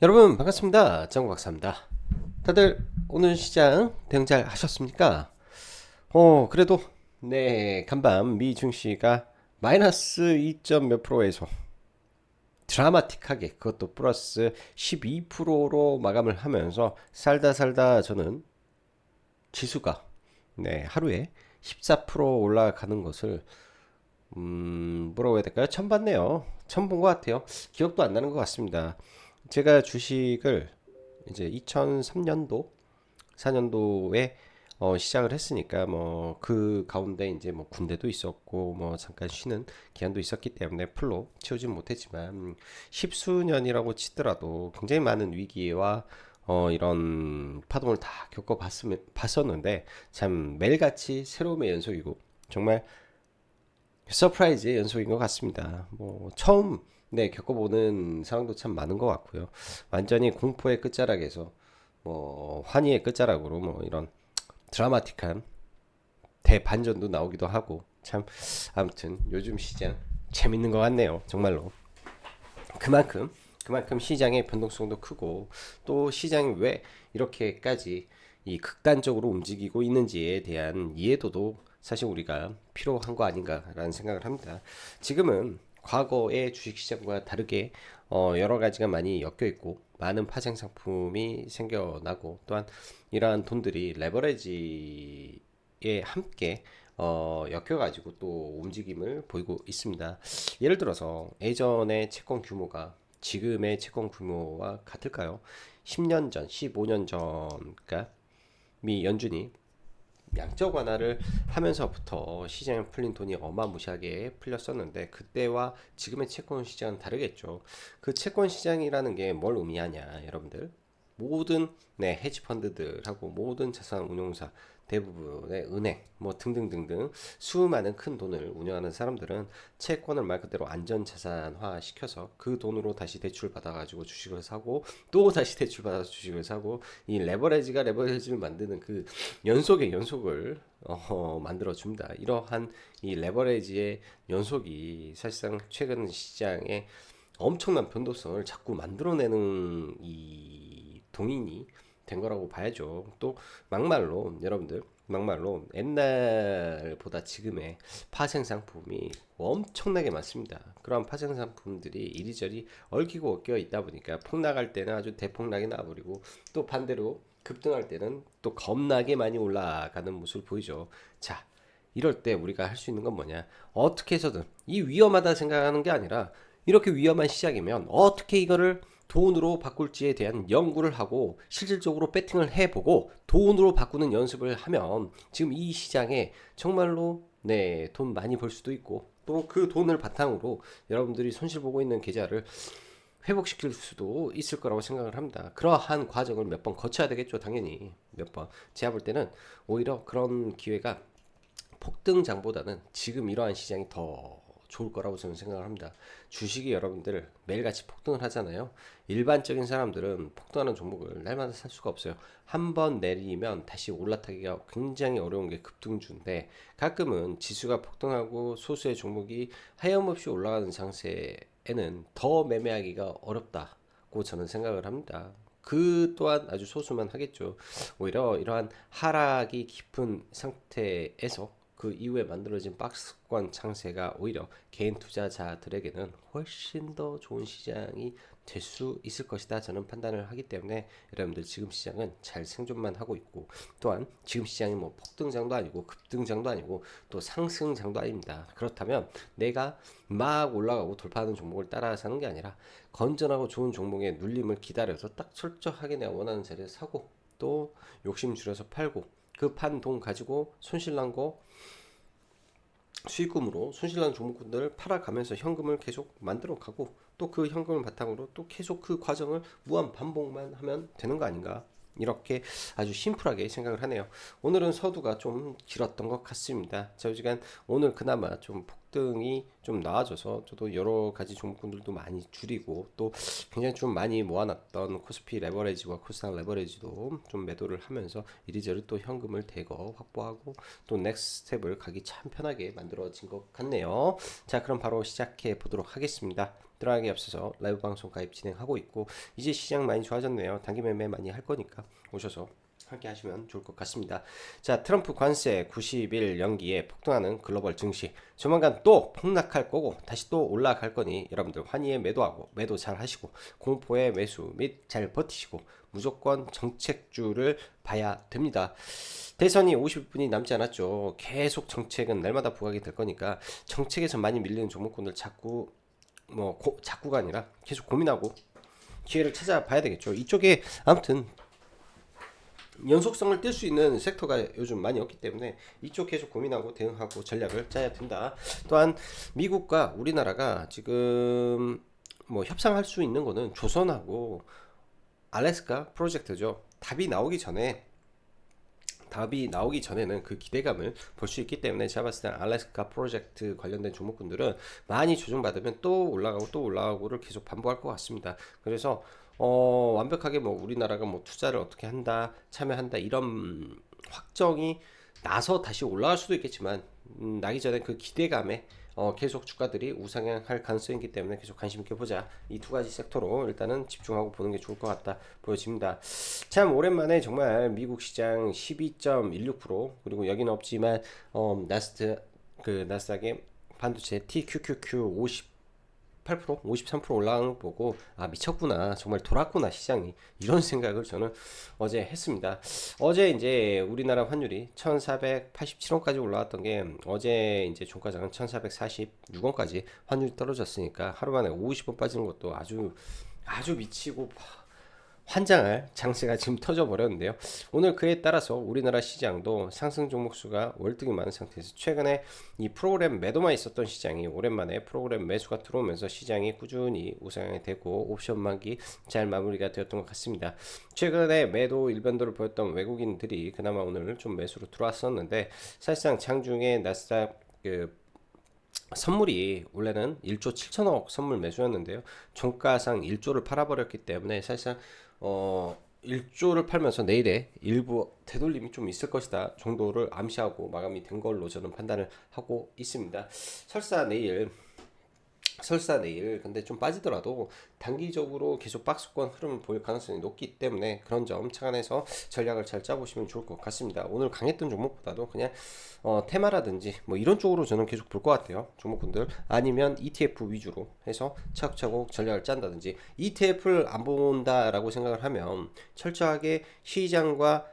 여러분 반갑습니다. 정박사입니다. 다들 오늘 시장 대응 잘 하셨습니까? 그래도 네 간밤 미 증시가 마이너스 2점 몇 프로에서 드라마틱하게 그것도 플러스 12%로 마감을 하면서 살다 살다 저는 지수가 네 하루에 14% 올라가는 것을 뭐라고 해야 될까요? 처음 봤네요. 처음 본 것 같아요. 기억도 안 나는 것 같습니다. 제가 주식을 이제 2003년도 4년도에 시작을 했으니까 뭐 그 가운데 이제 뭐 군대도 있었고 뭐 잠깐 쉬는 기간도 있었기 때문에 풀로 채우진 못했지만 십수년이라고 치더라도 굉장히 많은 위기와 이런 파동을 다 봤었는데 참 매일같이 새로움의 연속이고 정말 서프라이즈의 연속인 것 같습니다. 뭐 처음 네 겪어보는 상황도 참 많은 것 같고요. 완전히 공포의 끝자락에서 뭐 환희의 끝자락으로 뭐 이런 드라마틱한 대반전도 나오기도 하고 참 아무튼 요즘 시장 재밌는 것 같네요. 정말로 그만큼 시장의 변동성도 크고 또 시장이 왜 이렇게까지 이 극단적으로 움직이고 있는지에 대한 이해도도 사실 우리가 필요한 거 아닌가라는 생각을 합니다. 지금은 과거의 주식시장과 다르게 여러 가지가 많이 엮여 있고 많은 파생 상품이 생겨나고 또한 이러한 돈들이 레버리지에 함께 엮여가지고 또 움직임을 보이고 있습니다. 예를 들어서 예전의 채권 규모가 지금의 채권 규모와 같을까요? 10년 전, 15년 전, 그러니까 미 연준이 양적 완화를 하면서부터 시장에 풀린 돈이 어마무시하게 풀렸었는데 그때와 지금의 채권 시장은 다르겠죠. 그 채권 시장이라는 게 뭘 의미하냐, 여러분들? 모든 네, 헤지 펀드들하고 모든 자산 운용사 대부분의 은행 뭐 등등등등 수많은 큰 돈을 운영하는 사람들은 채권을 말 그대로 안전 자산화 시켜서 그 돈으로 다시 대출 받아 가지고 주식을 사고 또 다시 대출 받아서 주식을 사고 이 레버리지가 레버리지를 만드는 그 연속의 연속을 만들어 줍니다. 이러한 이 레버리지의 연속이 사실상 최근 시장에 엄청난 변동성을 자꾸 만들어내는 이 동인이 된 거라고 봐야죠. 또 막말로 여러분들 막말로 옛날보다 지금의 파생 상품이 엄청나게 많습니다. 그런 파생 상품들이 이리저리 얽히고 얽혀 있다 보니까 폭락할 때는 아주 대폭락이 나버리고 또 반대로 급등할 때는 또 겁나게 많이 올라가는 모습을 보이죠. 자, 이럴 때 우리가 할 수 있는 건 뭐냐? 어떻게 해서든 이 위험하다 생각하는 게 아니라 이렇게 위험한 시장이면 어떻게 이거를 돈으로 바꿀지에 대한 연구를 하고 실질적으로 배팅을 해보고 돈으로 바꾸는 연습을 하면 지금 이 시장에 정말로 네, 돈 많이 벌 수도 있고 또 그 돈을 바탕으로 여러분들이 손실 보고 있는 계좌를 회복시킬 수도 있을 거라고 생각을 합니다. 그러한 과정을 몇 번 거쳐야 되겠죠, 당연히 몇 번. 제가 볼 때는 오히려 그런 기회가 폭등장보다는 지금 이러한 시장이 더 좋을 거라고 저는 생각을 합니다. 주식이 여러분들 매일같이 폭등을 하잖아요. 일반적인 사람들은 폭등하는 종목을 날마다 살 수가 없어요. 한 번 내리면 다시 올라타기가 굉장히 어려운 게 급등주인데 가끔은 지수가 폭등하고 소수의 종목이 하염없이 올라가는 장세에는 더 매매하기가 어렵다고 저는 생각을 합니다. 그 또한 아주 소수만 하겠죠. 오히려 이러한 하락이 깊은 상태에서 그 이후에 만들어진 박스권 창세가 오히려 개인 투자자들에게는 훨씬 더 좋은 시장이 될 수 있을 것이다 저는 판단을 하기 때문에 여러분들 지금 시장은 잘 생존만 하고 있고 또한 지금 시장이 뭐 폭등장도 아니고 급등장도 아니고 또 상승장도 아닙니다. 그렇다면 내가 막 올라가고 돌파하는 종목을 따라 사는 게 아니라 건전하고 좋은 종목의 눌림을 기다려서 딱 철저하게 내가 원하는 자리에 사고 또 욕심 줄여서 팔고 그 판 돈 가지고 손실난 거 수익금으로 손실난 종목군들을 팔아가면서 현금을 계속 만들어 가고 또 그 현금을 바탕으로 또 계속 그 과정을 무한 반복만 하면 되는 거 아닌가 이렇게 아주 심플하게 생각을 하네요. 오늘은 서두가 좀 길었던 것 같습니다. 자, 오늘 그나마 좀 폭등이 좀 나아져서 저도 여러 가지 종목군들도 많이 줄이고 또 굉장히 좀 많이 모아놨던 코스피 레버리지와 코스닥 레버리지도 좀 매도를 하면서 이리저리 또 현금을 대거 확보하고 또 넥스트 스텝을 가기 참 편하게 만들어진 것 같네요. 자, 그럼 바로 시작해 보도록 하겠습니다. 들어가기 앞서서 라이브 방송 가입 진행하고 있고 이제 시장 많이 좋아졌네요. 단기 매매 많이 할 거니까 오셔서 함께 하시면 좋을 것 같습니다. 자, 트럼프 관세 90일 연기에 폭등하는 글로벌 증시 조만간 또 폭락할 거고 다시 또 올라갈 거니 여러분들 환희에 매도하고 매도 잘 하시고 공포에 매수 및 잘 버티시고 무조건 정책주를 봐야 됩니다. 대선이 50분이 남지 않았죠. 계속 정책은 날마다 부각이 될 거니까 정책에서 많이 밀리는 종목군들 자꾸가 아니라 계속 고민하고 기회를 찾아봐야 되겠죠. 이쪽에 아무튼 연속성을 띨 수 있는 섹터가 요즘 많이 없기 때문에 이쪽 계속 고민하고 대응하고 전략을 짜야 된다. 또한 미국과 우리나라가 지금 뭐 협상할 수 있는 거는 조선하고 알래스카 프로젝트죠. 답이 나오기 전에는 그 기대감을 볼 수 있기 때문에 제가 봤을 때 알래스카 프로젝트 관련된 종목군들은 많이 조정받으면 또 올라가고 또 올라가고를 계속 반복할 것 같습니다. 그래서 완벽하게 뭐 우리나라가 뭐 투자를 어떻게 한다, 참여한다 이런 확정이 나서 다시 올라갈 수도 있겠지만 나기 전에 그 기대감에 계속 주가들이 우상향할 가능성이 있기 때문에 계속 관심 있게 보자. 이 두 가지 섹터로 일단은 집중하고 보는 게 좋을 것 같다 보여집니다. 참 오랜만에 정말 미국 시장 12.16% 그리고 여기는 없지만 나스닥의 반도체 TQQQ 58%, 53% 올라가는 거 보고 아 미쳤구나 정말 돌았구나 시장이 이런 생각을 저는 어제 했습니다. 어제 이제 우리나라 환율이 1487원까지 올라왔던 게 어제 이제 종가장은 1446원까지 환율이 떨어졌으니까 하루 만에 50원 빠지는 것도 아주 미치고 환장할 장세가 지금 터져 버렸는데요. 오늘 그에 따라서 우리나라 시장도 상승 종목 수가 월등히 많은 상태에서 최근에 이 프로그램 매도만 있었던 시장이 오랜만에 프로그램 매수가 들어오면서 시장이 꾸준히 우상향이 되고 옵션 만기 잘 마무리가 되었던 것 같습니다. 최근에 매도 일변도를 보였던 외국인들이 그나마 오늘 좀 매수로 들어왔었는데 사실상 장중에 나스닥 선물이 원래는 1조 7천억 선물 매수였는데요. 종가상 1조를 팔아버렸기 때문에 사실상 1조를 팔면서 내일에 일부 되돌림이 좀 있을 것이다 정도를 암시하고 마감이 된 걸로 저는 판단을 하고 있습니다. 설사 내일 근데 좀 빠지더라도 단기적으로 계속 박스권 흐름을 보일 가능성이 높기 때문에 그런 점 착안해서 전략을 잘 짜보시면 좋을 것 같습니다. 오늘 강했던 종목보다도 그냥 테마라든지 뭐 이런 쪽으로 저는 계속 볼 것 같아요. 종목군들 아니면 ETF 위주로 해서 차곡차곡 전략을 짠다든지 ETF를 안 본다라고 생각을 하면 철저하게 시장과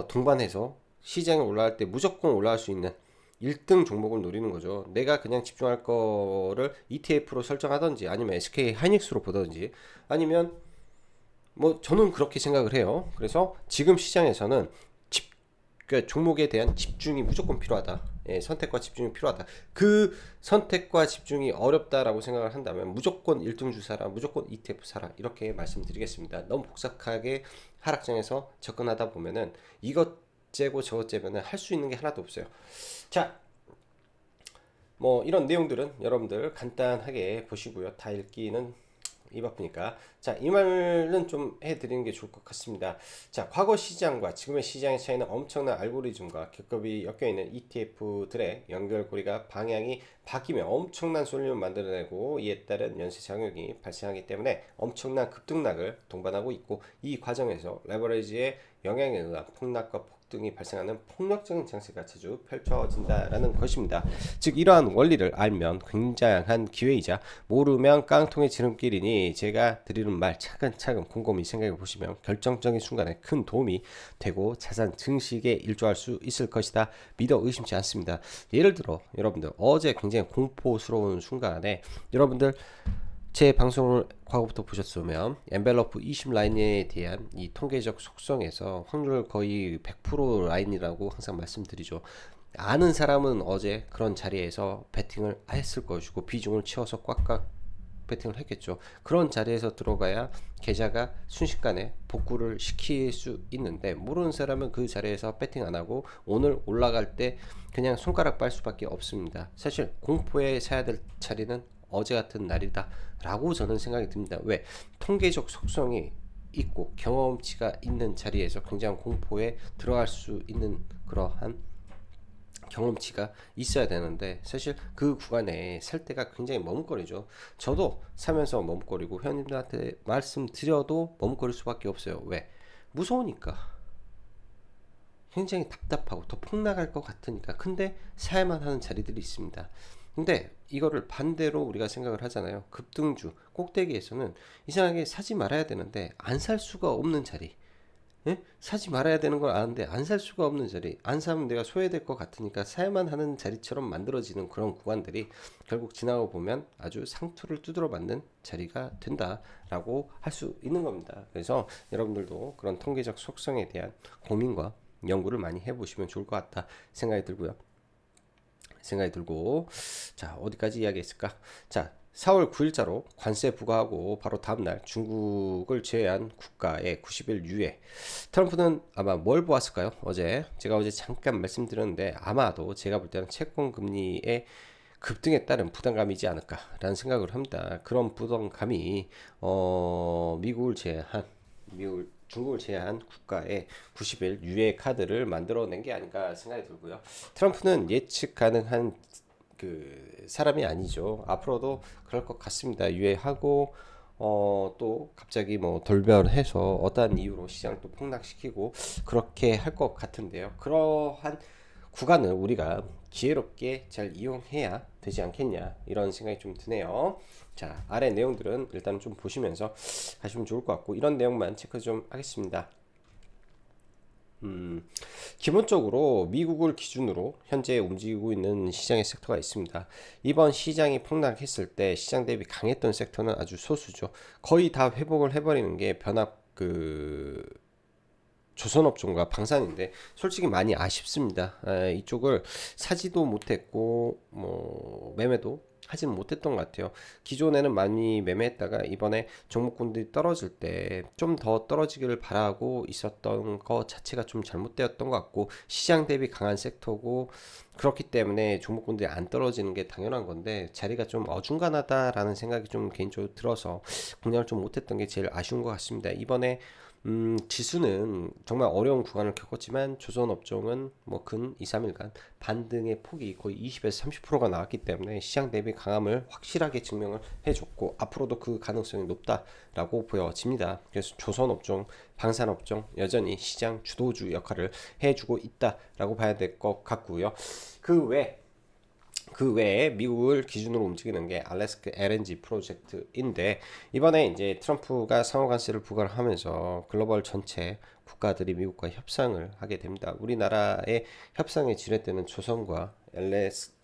동반해서 시장에 올라갈 때 무조건 올라갈 수 있는 1등 종목을 노리는 거죠. 내가 그냥 집중할 거를 ETF로 설정하든지 아니면 SK 하이닉스로 보든지 아니면 뭐 저는 그렇게 생각을 해요. 그래서 지금 시장에서는 그 종목에 대한 집중이 무조건 필요하다. 예, 선택과 집중이 필요하다. 그 선택과 집중이 어렵다라고 생각을 한다면 무조건 1등 주 사라, 무조건 ETF 사라 이렇게 말씀드리겠습니다. 너무 복잡하게 하락장에서 접근하다 보면은 이것 째고 저것 째면은 할 수 있는 게 하나도 없어요. 자, 뭐 이런 내용들은 여러분들 간단하게 보시고요. 다 읽기는 입 아프니까. 자, 이 말은 좀 해드리는 게 좋을 것 같습니다. 자, 과거 시장과 지금의 시장의 차이는 엄청난 알고리즘과 겹겹이 엮여있는 ETF들의 연결고리가 방향이 바뀌면 엄청난 쏠림을 만들어내고 이에 따른 연쇄 작용이 발생하기 때문에 엄청난 급등락을 동반하고 있고 이 과정에서 레버리지의 영향에 의한 폭락과 폭등이 발생하는 폭력적인 장세가 자주 펼쳐진다라는 것입니다. 즉 이러한 원리를 알면 굉장한 기회이자 모르면 깡통의 지름길이니 제가 드리는 말 차근차근 곰곰이 생각해 보시면 결정적인 순간에 큰 도움이 되고 자산 증식에 일조할 수 있을 것이다 믿어 의심치 않습니다. 예를 들어 여러분들 어제 굉장히 공포스러운 순간에 여러분들 제 방송을 과거부터 보셨으면 엔벨러프 20 라인에 대한 이 통계적 속성에서 확률 거의 100% 라인이라고 항상 말씀드리죠. 아는 사람은 어제 그런 자리에서 베팅을 했을 것이고 비중을 채워서 꽉꽉 배팅을 했겠죠. 그런 자리에서 들어가야 계좌가 순식간에 복구를 시킬 수 있는데, 모르는 사람은 그 자리에서 배팅 안 하고 오늘 올라갈 때 그냥 손가락 빨 수밖에 없습니다. 사실 공포에 사야 될 자리는 어제 같은 날이다 라고 저는 생각이 듭니다. 왜? 통계적 속성이 있고 경험치가 있는 자리에서 굉장히 공포에 들어갈 수 있는 그러한 경험치가 있어야 되는데, 사실 그 구간에 살 때가 굉장히 머뭇거리죠. 저도 사면서 머뭇거리고 회원님들한테 말씀드려도 머뭇거릴 수밖에 없어요. 왜? 무서우니까. 굉장히 답답하고 더 폭락할 것 같으니까. 근데 사야만 하는 자리들이 있습니다. 근데 이거를 반대로 우리가 생각을 하잖아요. 급등주 꼭대기에서는 이상하게 사지 말아야 되는데 안 살 수가 없는 자리, 예? 사지 말아야 되는 걸 아는데 안 살 수가 없는 자리, 안 사면 내가 소외될 것 같으니까 사야만 하는 자리처럼 만들어지는 그런 구간들이 결국 지나고 보면 아주 상투를 두드러 맞는 자리가 된다라고 할 수 있는 겁니다. 그래서 여러분들도 그런 통계적 속성에 대한 고민과 연구를 많이 해보시면 좋을 것 같다 생각이 들고, 자, 어디까지 이야기했을까? 자, 4월 9일자로 관세 부과하고 바로 다음날 중국을 제외한 국가의 90일 유예. 트럼프는 아마 뭘 보았을까요? 제가 어제 잠깐 말씀드렸는데, 아마도 제가 볼 때는 채권 금리의 급등에 따른 부담감이지 않을까라는 생각을 합니다. 그런 부담감이 중국을 제외한 국가의 90일 유예 카드를 만들어낸 게 아닌가 생각이 들고요. 트럼프는 예측 가능한 그 사람이 아니죠. 앞으로도 그럴 것 같습니다. 유예하고 또 갑자기 뭐 돌변해서 어떠한 이유로 시장을 또 폭락시키고 그렇게 할 것 같은데요. 그러한 구간을 우리가 지혜롭게 잘 이용해야 되지 않겠냐, 이런 생각이 좀 드네요. 자, 아래 내용들은 일단 좀 보시면서 가시면 좋을 것 같고, 이런 내용만 체크 좀 하겠습니다. 기본적으로 미국을 기준으로 현재 움직이고 있는 시장의 섹터가 있습니다. 이번 시장이 폭락했을 때 시장 대비 강했던 섹터는 아주 소수죠. 거의 다 회복을 해버리는 게 조선업종과 방산인데, 솔직히 많이 아쉽습니다. 이쪽을 사지도 못했고 뭐 매매도 하지는 못했던 것 같아요. 기존에는 많이 매매했다가 이번에 종목군들이 떨어질 때 좀 더 떨어지기를 바라고 있었던 것 자체가 좀 잘못되었던 것 같고, 시장 대비 강한 섹터고 그렇기 때문에 종목군들이 안 떨어지는 게 당연한 건데, 자리가 좀 어중간하다라는 생각이 좀 개인적으로 들어서 공략을 좀 못했던 게 제일 아쉬운 것 같습니다. 이번에 지수는 정말 어려운 구간을 겪었지만 조선업종은 뭐 근 2, 3일간 반등의 폭이 거의 20에서 30%가 나왔기 때문에 시장 대비 강함을 확실하게 증명을 해줬고, 앞으로도 그 가능성이 높다라고 보여집니다. 그래서 조선업종, 방산업종 여전히 시장 주도주 역할을 해주고 있다라고 봐야 될 것 같고요. 그 외에 미국을 기준으로 움직이는 게 알래스카 LNG 프로젝트인데, 이번에 이제 트럼프가 상호관세를 부과를 하면서 글로벌 전체 국가들이 미국과 협상을 하게 됩니다. 우리나라의 협상에 진행되는 조선과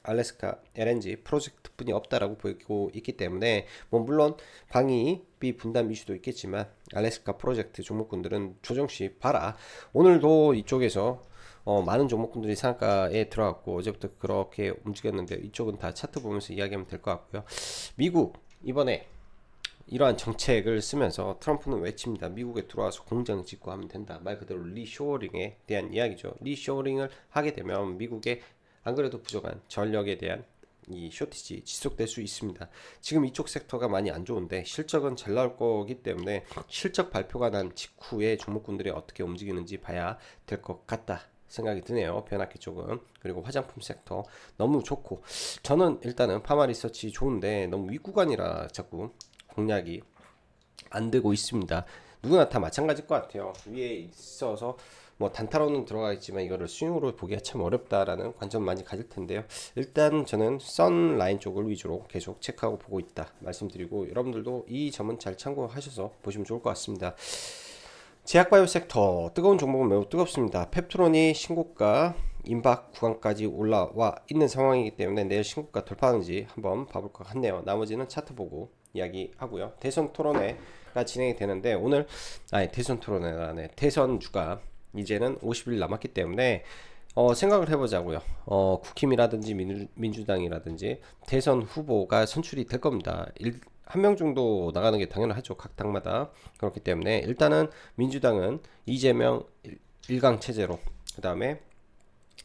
알래스카 LNG 프로젝트뿐이 없다라고 보이고 있기 때문에, 뭐 물론 방위비 분담 이슈도 있겠지만 알래스카 프로젝트 종목군들은 조정시 봐라. 오늘도 이쪽에서 많은 종목군들이 상한가에 들어갔고 어제부터 그렇게 움직였는데, 이쪽은 다 차트 보면서 이야기하면 될 것 같고요. 미국 이번에 이러한 정책을 쓰면서 트럼프는 외칩니다. 미국에 들어와서 공장 짓고 하면 된다. 말 그대로 리쇼어링에 대한 이야기죠. 리쇼어링을 하게 되면 미국의 안 그래도 부족한 전력에 대한 이 쇼티지 지속될 수 있습니다. 지금 이쪽 섹터가 많이 안 좋은데 실적은 잘 나올 거기 때문에 실적 발표가 난 직후에 종목군들이 어떻게 움직이는지 봐야 될 것 같다 생각이 드네요. 변압기 쪽은. 그리고 화장품 섹터 너무 좋고, 저는 일단은 파마 리서치 좋은데 너무 윗구간이라 자꾸 공략이 안 되고 있습니다. 누구나 다 마찬가지일 것 같아요. 위에 있어서 뭐 단타로는 들어가 있지만 이거를 스윙으로 보기가 참 어렵다라는 관점 많이 가질 텐데요. 일단 저는 선 라인 쪽을 위주로 계속 체크하고 보고 있다 말씀드리고, 여러분들도 이 점은 잘 참고하셔서 보시면 좋을 것 같습니다. 제약바이오 섹터 뜨거운 종목은 매우 뜨겁습니다. 펩트론이 신고가 임박 구간까지 올라와 있는 상황이기 때문에 내일 신고가 돌파하는지 한번 봐볼 것 같네요. 나머지는 차트 보고 이야기하고요. 대선 토론회가 진행이 되는데, 오늘 대선 토론회라네, 대선주가 이제는 50일 남았기 때문에 생각을 해보자고요. 국힘이라든지 민주당이라든지 대선 후보가 선출이 될 겁니다. 한 명 정도 나가는 게 당연하죠. 각 당마다. 그렇기 때문에 일단은 민주당은 이재명 일강 체제로, 그 다음에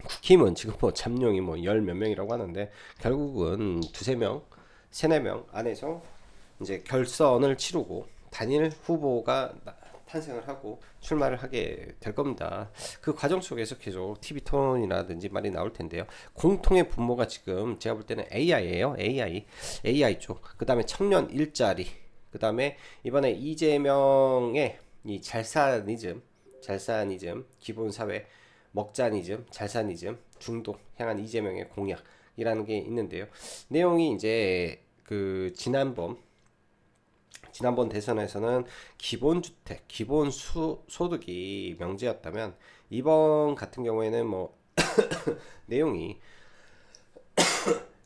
국힘은 지금 뭐 잠룡이 뭐 열 몇 명이라고 하는데 결국은 두세 명, 세네 명 안에서 이제 결선을 치르고 단일 후보가 탄생을 하고 출마를 하게 될 겁니다. 그 과정 속에서 계속 TV 토론이라든지 말이 나올 텐데요. 공통의 분모가 지금 제가 볼 때는 AI예요. AI 쪽. 그 다음에 청년 일자리. 그 다음에 이번에 이재명의 이 잘사니즘, 기본사회, 먹자니즘, 잘사니즘, 중도 향한 이재명의 공약이라는 게 있는데요. 내용이 이제 그 지난번 대선에서는 기본주택, 소득이 명제였다면 이번 같은 경우에는 뭐 내용이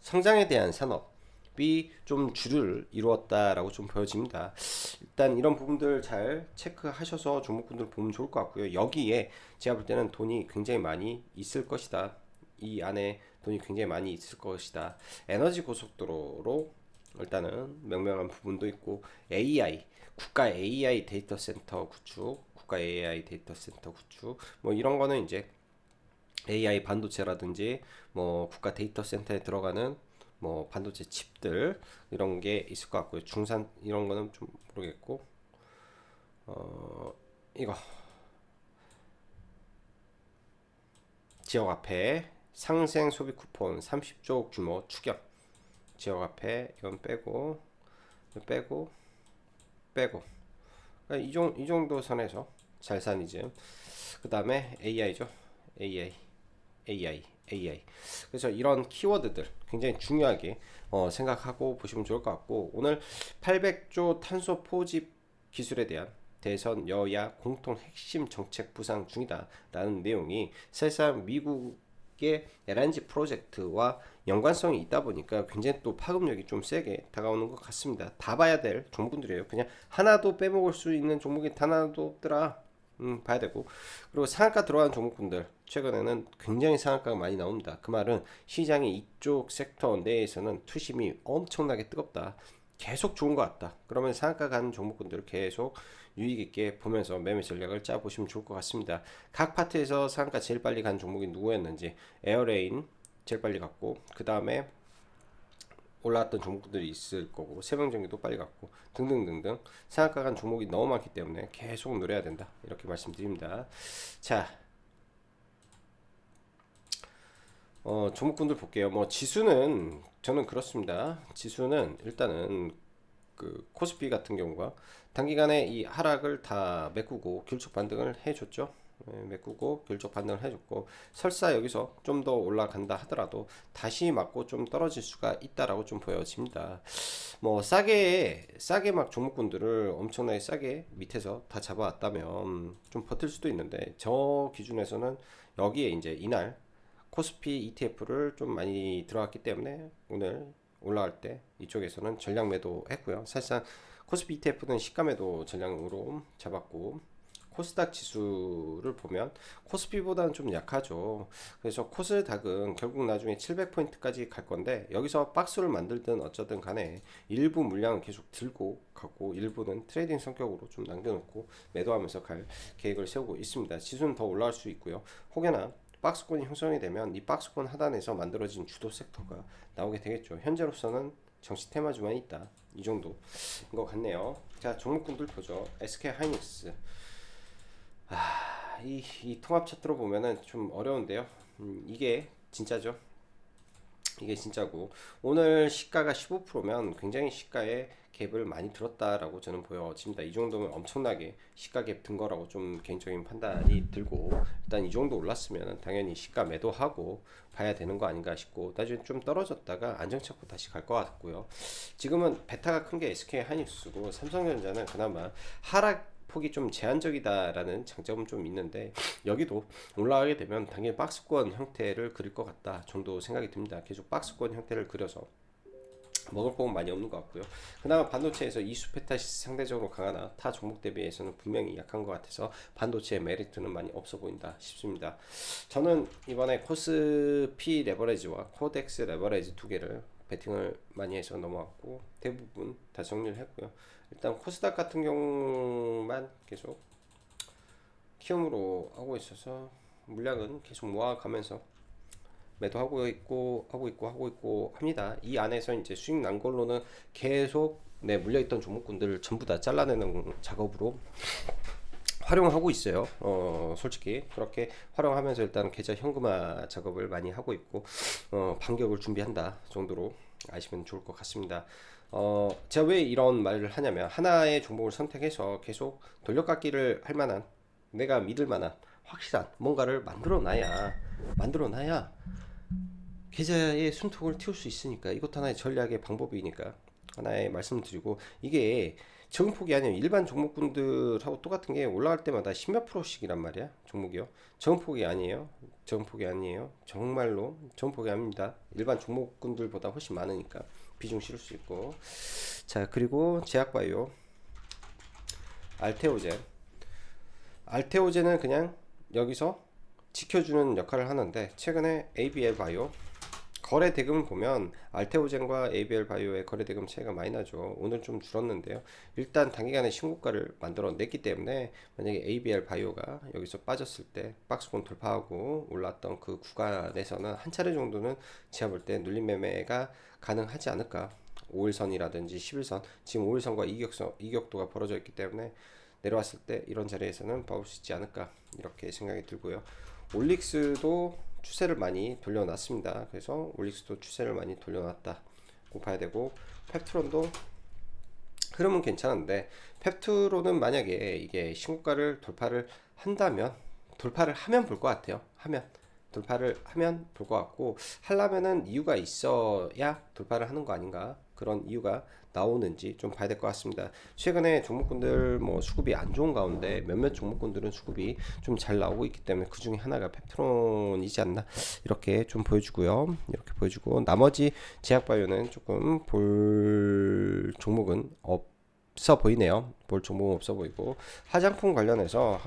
성장에 대한 산업이 좀 주를 이루었다라고 좀 보여집니다. 일단 이런 부분들 잘 체크하셔서 종목군들 보면 좋을 것 같고요. 여기에 제가 볼 때는 돈이 굉장히 많이 있을 것이다. 이 안에 돈이 굉장히 많이 있을 것이다. 에너지 고속도로로 일단은 명명한 부분도 있고 국가 AI 데이터 센터 구축 뭐 이런 거는 이제 AI 반도체라든지 뭐 국가 데이터 센터에 들어가는 뭐 반도체 칩들 이런 게 있을 것 같고요. 중산 이런 거는 좀 모르겠고 이거 지역화폐 상생 소비 쿠폰 30조 규모 추경 지역화폐 이건 빼고 그러니까 이 정도 선에서 잘사니즘 그 다음에 AI죠. AI AI. 그래서 이런 키워드들 굉장히 중요하게 생각하고 보시면 좋을 것 같고 오늘 800조 탄소 포집 기술에 대한 대선 여야 공통 핵심 정책 부상 중이다라는 내용이 사실상 미국의 LNG 프로젝트와 연관성이 있다 보니까 굉장히 또 파급력이 좀 세게 다가오는 것 같습니다. 다 봐야 될 종목들이에요. 그냥 하나도 빼먹을 수 있는 종목이 단 하나도 없더라. 봐야 되고 그리고 상한가 들어간 종목군들 최근에는 굉장히 상한가가 많이 나옵니다. 그 말은 시장이 이쪽 섹터 내에서는 투심이 엄청나게 뜨겁다. 계속 좋은 것 같다. 그러면 상한가 가는 종목군들을 계속 유익 있게 보면서 매매 전략을 짜 보시면 좋을 것 같습니다. 각 파트에서 상한가 제일 빨리 간 종목이 누구였는지 에어레인 제일 빨리 갔고 그 다음에 올라왔던 종목들이 있을 거고 세명전기도 빨리 갔고 등등등등 상한가 간 종목이 너무 많기 때문에 계속 노려야 된다 이렇게 말씀드립니다. 자 종목군들 볼게요. 뭐 지수는 저는 그렇습니다. 지수는 일단은 그 코스피 같은 경우가 단기간에 이 하락을 다 메꾸고 길쭉 반등을 해줬죠. 메꾸고 길쭉 반등을 해줬고 설사 여기서 좀 더 올라간다 하더라도 다시 맞고 좀 떨어질 수가 있다라고 좀 보여집니다. 뭐 싸게 막 종목군들을 엄청나게 싸게 밑에서 다 잡아왔다면 좀 버틸 수도 있는데 저 기준에서는 여기에 이제 이날 코스피 ETF를 좀 많이 들어갔기 때문에 오늘 올라갈 때 이쪽에서는 전량 매도 했고요. 사실상 코스피 ETF는 시가 매도 전량으로 잡았고 코스닥 지수를 보면 코스피보다는 좀 약하죠. 그래서 코스닥은 결국 나중에 700포인트까지 갈 건데 여기서 박스를 만들든 어쩌든 간에 일부 물량은 계속 들고 가고 일부는 트레이딩 성격으로 좀 남겨놓고 매도하면서 갈 계획을 세우고 있습니다. 지수는 더 올라갈 수 있고요. 혹여나 박스권이 형성이 되면 이 박스권 하단에서 만들어진 주도 섹터가 나오게 되겠죠. 현재로서는 정시 테마주만 있다. 이 정도인 것 같네요. 자, 종목군들 보죠. SK 하이닉스. 이 통합 차트로 보면은 좀 어려운데요. 이게 진짜죠. 이게 진짜고 오늘 시가가 15%면 굉장히 시가에 갭을 많이 들었다라고 저는 보여집니다. 이 정도면 엄청나게 시가 갭 든 거라고 좀 개인적인 판단이 들고 일단 이 정도 올랐으면 당연히 시가 매도하고 봐야 되는 거 아닌가 싶고 나중에 좀 떨어졌다가 안정 찾고 다시 갈 것 같고요. 지금은 베타가 큰 게 SK 하이닉스고 삼성전자는 그나마 하락 폭이 좀 제한적이다라는 장점은 좀 있는데 여기도 올라가게 되면 당연히 박스권 형태를 그릴 것 같다 정도 생각이 듭니다. 계속 박스권 형태를 그려서 먹을 부분 많이 없는 것 같고요. 그나마 반도체에서 이수 페타시스 상대적으로 강하나 타 종목 대비해서는 분명히 약한 것 같아서 반도체의 메리트는 많이 없어 보인다 싶습니다. 저는 이번에 코스피 레버리지와 코덱스 레버리지 두 개를 베팅을 많이 해서 넘어왔고 대부분 다 정리를 했고요. 일단 코스닥 같은 경우만 계속 키움으로 하고 있어서 물량은 계속 모아가면서 매도하고 있고 합니다. 이 안에서 이제 수익 난 걸로는 계속 물려있던 종목군들을 전부 다 잘라내는 작업으로 활용하고 있어요. 솔직히 그렇게 활용하면서 일단 계좌 현금화 작업을 많이 하고 있고 반격을 준비한다 정도로 아시면 좋을 것 같습니다. 제가 왜 이런 말을 하냐면 하나의 종목을 선택해서 계속 돌려깎기를 할 만한 내가 믿을 만한 확실한 뭔가를 만들어놔야 계좌에 순통을 틔울 수 있으니까 이것도 하나의 전략의 방법이니까 하나의 말씀드리고 이게 적응폭이 아니에요. 일반 종목군들하고 똑같은 게 올라갈 때마다 10몇 프로씩이란 말이야 종목이요. 적응폭이 아니에요. 적응폭이 아니에요. 정말로 적응폭이 아닙니다. 일반 종목군들보다 훨씬 많으니까 비중 실을 수 있고. 자, 그리고 제약바이오 알테오젠은 그냥 여기서 지켜주는 역할을 하는데 최근에 ABL 바이오 거래 대금을 보면 알테오젠과 ABL 바이오의 거래 대금 차이가 많이 나죠. 오늘 좀 줄었는데요. 일단 단기간에 신고가를 만들어 냈기 때문에 만약에 ABL 바이오가 여기서 빠졌을 때 박스권 돌파하고 올랐던 그 구간에서는 한 차례 정도는 제가 볼 때 눌림 매매가 가능하지 않을까. 5일선이라든지 11선 지금 5일선과 이격도가 벌어져 있기 때문에 내려왔을 때 이런 자리에서는 봐볼 수 있지 않을까 이렇게 생각이 들고요. 올릭스도 추세를 많이 돌려놨습니다. 그래서 올릭스도 추세를 많이 돌려놨다고 봐야 되고 펩트론도 흐름은 괜찮은데 펩트론은 만약에 이게 신고가를 돌파를 하면 볼 것 같아요. 돌파를 하면 볼 것 같고 하려면은 이유가 있어야 돌파를 하는 거 아닌가 그런 이유가 나오는지 좀 봐야 될 것 같습니다. 최근에 종목군들 뭐 수급이 안 좋은 가운데 몇몇 종목군들은 수급이 좀 잘 나오고 있기 때문에 그 중에 하나가 펩트론이지 않나 이렇게 좀 보여주고요. 이렇게 보여주고 나머지 제약바이오는 조금 볼 종목은 없어 보이네요. 볼 종목은 없어 보이고 화장품 관련해서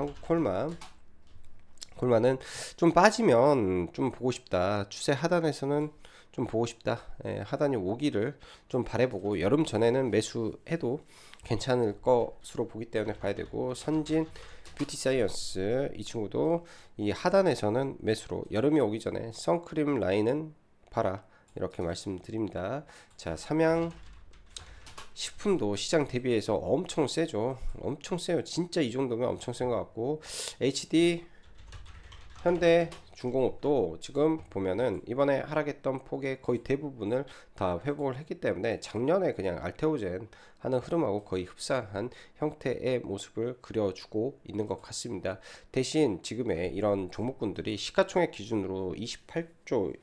콜마는 좀 빠지면 좀 보고 싶다. 추세 하단에서는 좀 보고 싶다. 하단이 오기를 좀 바래보고 여름 전에는 매수해도 괜찮을 것으로 보기 때문에 봐야 되고 선진 뷰티 사이언스 이 친구도 이 하단에서는 매수로 여름이 오기 전에 선크림 라인은 봐라 이렇게 말씀드립니다. 자, 삼양 식품도 시장 대비해서 엄청 세죠. 엄청 세요. 진짜 이 정도면 엄청 센 것 같고 HD 현대 중공업도 지금 보면은 이번에 하락했던 폭의 거의 대부분을 다 회복을 했기 때문에 작년에 그냥 알테오젠 하는 흐름하고 거의 흡사한 형태의 모습을 그려주고 있는 것 같습니다. 대신 지금의 이런 종목군들이 시가총액 기준으로 28조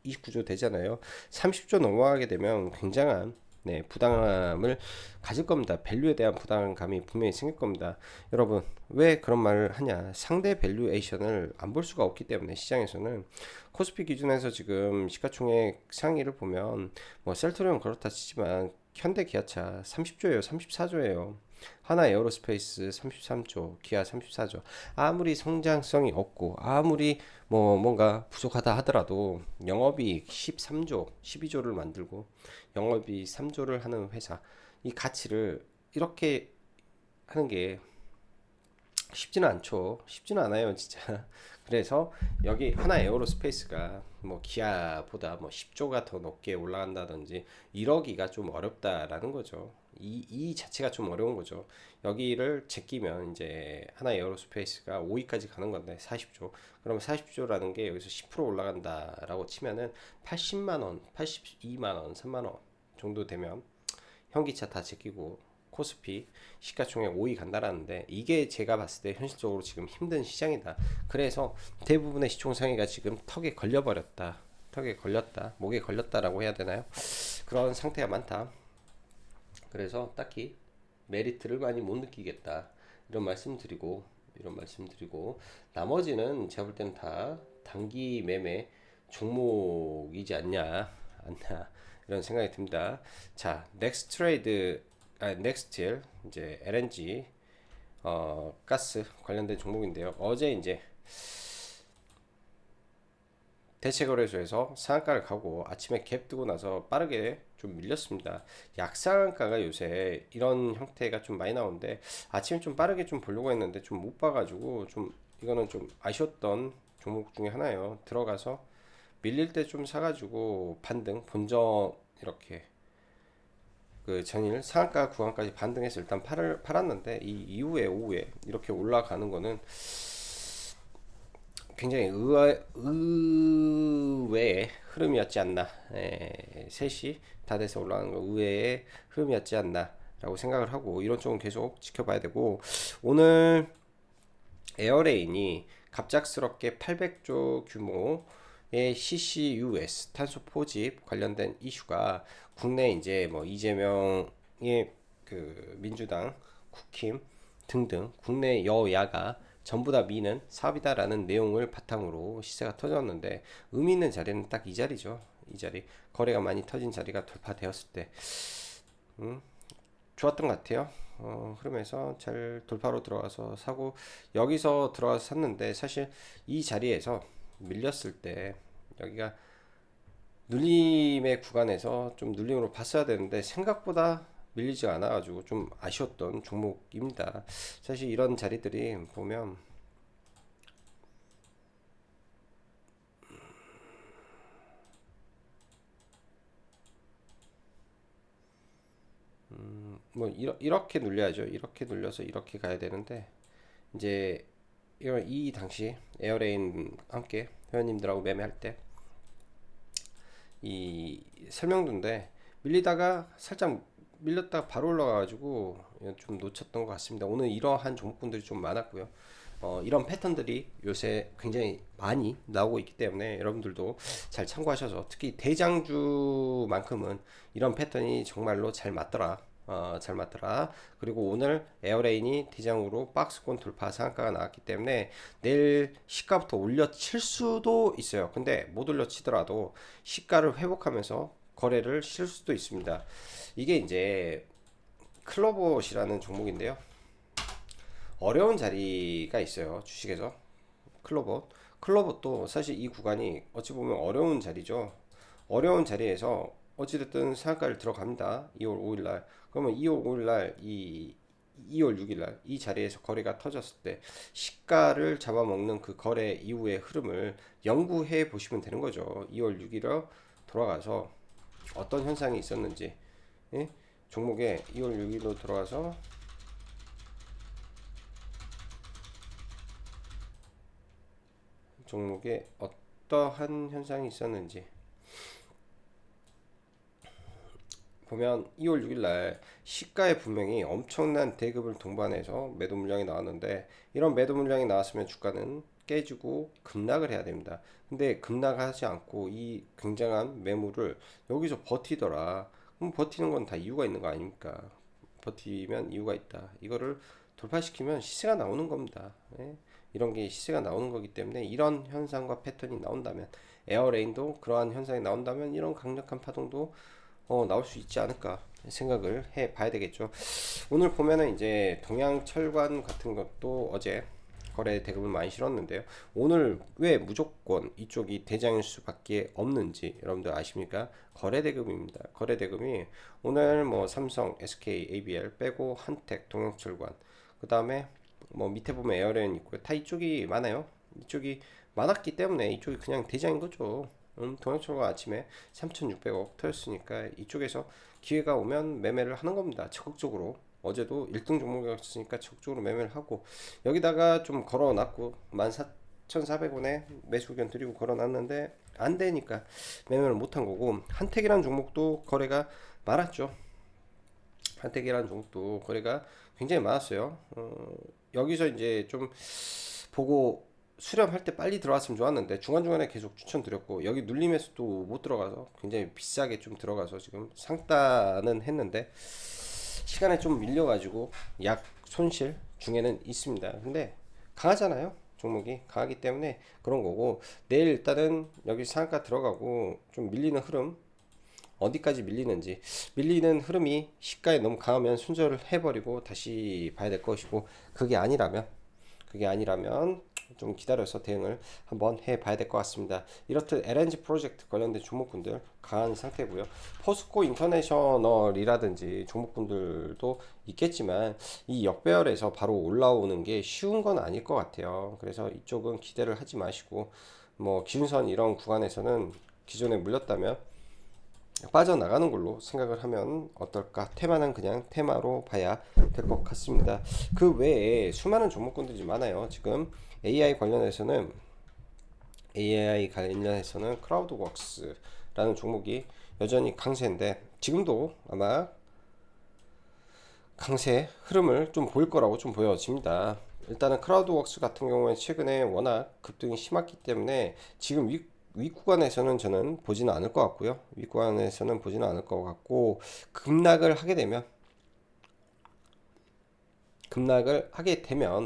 29조 되잖아요. 30조 넘어가게 되면 굉장한 부담감을 가질 겁니다. 밸류에 대한 부담감이 분명히 생길 겁니다. 여러분, 왜 그런 말을 하냐? 상대 밸류에이션을 안 볼 수가 없기 때문에 시장에서는 코스피 기준에서 지금 시가총액 상위를 보면 뭐 셀트리온 그렇다 치지만 현대 기아차 30조예요, 34조예요. 하나 에어로스페이스 33조, 기아 34조. 아무리 성장성이 없고 아무리 뭐 뭔가 부족하다 하더라도 영업이익 13조, 12조를 만들고 영업이익 3조를 하는 회사 이 가치를 이렇게 하는 게 쉽지는 않아요, 진짜. 그래서 여기 하나 에어로스페이스가 뭐 기아보다 뭐 10조가 더 높게 올라간다든지 이러기가 좀 어렵다라는 거죠. 이 자체가 좀 어려운 거죠. 여기를 제끼면 이제 하나 에어로스페이스가 5위까지 가는 건데 40조. 그러면 40조라는 게 여기서 10% 올라간다라고 치면은 80만 원, 82만 원, 3만 원 정도 되면 현기차 다 제끼고 코스피 시가총액 5위 간다라는데 이게 제가 봤을 때 현실적으로 지금 힘든 시장이다. 그래서 대부분의 시총상위가 지금 턱에 걸렸다, 목에 걸렸다라고 해야 되나요? 그런 상태가 많다. 그래서 딱히 메리트를 많이 못 느끼겠다. 이런 말씀드리고 나머지는 제가 볼 때는 다 단기 매매 종목이지 않냐 이런 생각이 듭니다. 자, 넥스트일 이제 LNG 가스 관련된 종목인데요. 어제 이제 대체거래소에서 상한가를 가고 아침에 갭 뜨고 나서 빠르게 좀 밀렸습니다. 약상한가가 요새 이런 형태가 좀 많이 나오는데 아침에 좀 빠르게 좀 보려고 했는데 좀 못 봐가지고 좀 이거는 좀 아쉬웠던 종목 중에 하나예요. 들어가서 밀릴 때 좀 사가지고 반등 본전 이렇게 그 전일 상한가 구간까지 반등해서 일단 팔았는데 이 이후에 오후에 이렇게 올라가는 거는 굉장히 의외의 흐름이었지 않나. 3시 다 돼서 올라가는 거 의외의 흐름이었지 않나 라고 생각을 하고 이런 쪽은 계속 지켜봐야 되고, 오늘 에어레인이 갑작스럽게 800조 규모의 CCUS 탄소 포집 관련된 이슈가 국내 이제 뭐 이재명의 그 민주당 국힘 등등 국내 여야가 전부 다 미는 사업이다라는 내용을 바탕으로 시세가 터졌는데, 의미 있는 자리는 딱 이 자리죠. 이 자리, 거래가 많이 터진 자리가 돌파되었을 때 좋았던 것 같아요. 그러면서 잘 돌파로 들어가서 사고, 여기서 들어가서 샀는데 사실 이 자리에서 밀렸을 때 여기가 눌림의 구간에서 좀 눌림으로 봤어야 되는데 생각보다 밀리지가 않아가지고 좀 아쉬웠던 종목입니다. 사실 이런 자리들이 보면 뭐 이렇게 눌려야죠. 이렇게 눌려서 이렇게 가야 되는데 이제 이 당시 에어레인 함께 회원님들하고 매매할 때 이 설명도인데 밀리다가 살짝 밀렸다가 바로 올라가가지고 좀 놓쳤던 것 같습니다. 오늘 이러한 종목군들이 좀 많았고요. 이런 패턴들이 요새 굉장히 많이 나오고 있기 때문에 여러분들도 잘 참고하셔서, 특히 대장주만큼은 이런 패턴이 정말로 잘 맞더라. 잘 맞더라. 그리고 오늘 에어레인이 대장으로 박스권 돌파 상한가가 나왔기 때문에 내일 시가부터 올려칠 수도 있어요. 근데 못 올려치더라도 시가를 회복하면서 거래를 실 수도 있습니다. 이게 이제 클로봇이라는 종목인데요. 어려운 자리가 있어요. 주식에서. 클로봇도 사실 이 구간이 어찌 보면 어려운 자리죠. 어려운 자리에서 어찌됐든 상한가를 들어갑니다. 2월 5일날. 그러면 2월 5일날 2월 6일날 이 자리에서 거래가 터졌을 때 시가를 잡아먹는 그 거래 이후의 흐름을 연구해 보시면 되는 거죠. 2월 6일에 돌아가서 어떤 현상이 있었는지, 예? 종목에 2월 6일로 들어가서 종목에 어떠한 현상이 있었는지 보면 2월 6일날 시가에 분명히 엄청난 대급을 동반해서 매도 물량이 나왔는데, 이런 매도 물량이 나왔으면 주가는 깨지고 급락을 해야 됩니다. 근데 급락하지 않고 이 굉장한 매물을 여기서 버티더라. 그럼 버티는 건 다 이유가 있는 거 아닙니까? 버티면 이유가 있다. 이거를 돌파시키면 시세가 나오는 겁니다. 예? 이런 게 시세가 나오는 거기 때문에 이런 현상과 패턴이 나온다면, 에어레인도 그러한 현상이 나온다면 이런 강력한 파동도 나올 수 있지 않을까 생각을 해 봐야 되겠죠. 오늘 보면은 이제 동양철관 같은 것도 어제 거래 대금을 많이 실었는데요. 오늘 왜 무조건 이쪽이 대장일 수밖에 없는지 여러분들 아십니까? 거래 대금입니다. 거래 대금이 오늘 뭐 삼성, SK, ABL 빼고 한택, 동양철관, 그 다음에 뭐 밑에 보면 에어레인 있고요. 다 이쪽이 많아요. 이쪽이 많았기 때문에 이쪽이 그냥 대장인 거죠. 동양철과 아침에 3,600억 터졌으니까 이쪽에서 기회가 오면 매매를 하는 겁니다. 적극적으로. 어제도 1등 종목이었으니까 적극적으로 매매를 하고, 여기다가 좀 걸어놨고 14,400원에 매수 의견 드리고 걸어놨는데 안 되니까 매매를 못한 거고, 한택이라는 종목도 거래가 많았죠. 한택이라는 종목도 거래가 굉장히 많았어요. 여기서 이제 좀 보고 수렴할 때 빨리 들어갔으면 좋았는데 중간중간에 계속 추천드렸고, 여기 눌림에서도 못 들어가서 굉장히 비싸게 좀 들어가서 지금 상따는 했는데 시간에 좀 밀려가지고 약 손실 중에는 있습니다. 근데 강하잖아요. 종목이 강하기 때문에 그런 거고, 내일 일단은 여기 상한가 들어가고 좀 밀리는 흐름, 어디까지 밀리는지, 밀리는 흐름이 시가에 너무 강하면 순절을 해버리고 다시 봐야 될 것이고, 그게 아니라면 좀 기다려서 대응을 한번 해봐야 될 것 같습니다. 이렇듯 LNG 프로젝트 관련된 종목군들 강한 상태고요. 포스코 인터내셔널이라든지 종목군들도 있겠지만 이 역배열에서 바로 올라오는 게 쉬운 건 아닐 것 같아요. 그래서 이쪽은 기대를 하지 마시고 뭐 기준선 이런 구간에서는 기존에 물렸다면 빠져나가는 걸로 생각을 하면 어떨까. 테마는 그냥 테마로 봐야 될 것 같습니다. 그 외에 수많은 종목군들이 많아요. 지금 AI 관련해서는 크라우드웍스라는 종목이 여전히 강세인데 지금도 아마 강세 흐름을 좀 보일 거라고 좀 보여집니다. 일단은 크라우드웍스 같은 경우에 최근에 워낙 급등이 심했기 때문에 지금 윗구간에서는 저는 보지는 않을 것 같고요. 윗구간에서는 보지는 않을 것 같고 급락을 하게 되면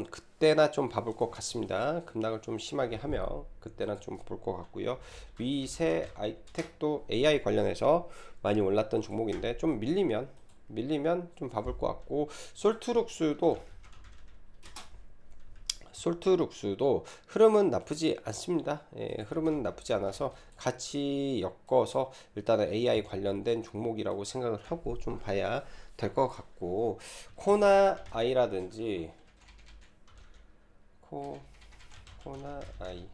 그때나 좀 봐볼 것 같습니다. 급락을 좀 심하게 하면 그때나 좀 볼 것 같고요. 위세 아이텍도 AI 관련해서 많이 올랐던 종목인데 좀 밀리면 좀 봐볼 것 같고 솔트룩스도 흐름은 나쁘지 않습니다. 예, 흐름은 나쁘지 않아서 같이 엮어서 일단은 AI 관련된 종목이라고 생각을 하고 좀 봐야 될 것 같고 코나 아이라든지 코나 아이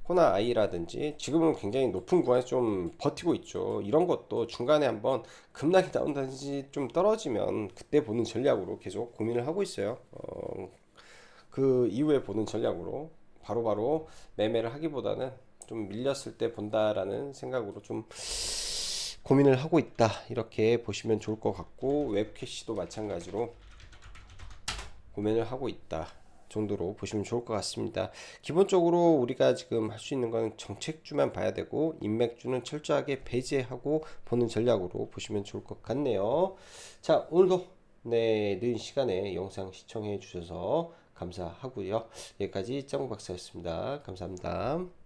코나 아이라든지 지금은 굉장히 높은 구간에서 좀 버티고 있죠. 이런 것도 중간에 한번 급락이 나온다든지 좀 떨어지면 그때 보는 전략으로 계속 고민을 하고 있어요. 그 이후에 보는 전략으로 바로바로 매매를 하기보다는 좀 밀렸을 때 본다라는 생각으로 좀 고민을 하고 있다 이렇게 보시면 좋을 것 같고 웹캐시도 마찬가지로 고민을 하고 있다 정도로 보시면 좋을 것 같습니다. 기본적으로 우리가 지금 할 수 있는 건 정책주만 봐야 되고 인맥주는 철저하게 배제하고 보는 전략으로 보시면 좋을 것 같네요. 자, 오늘도 늦은 시간에 영상 시청해 주셔서 감사하고요. 여기까지 짱박사였습니다. 감사합니다.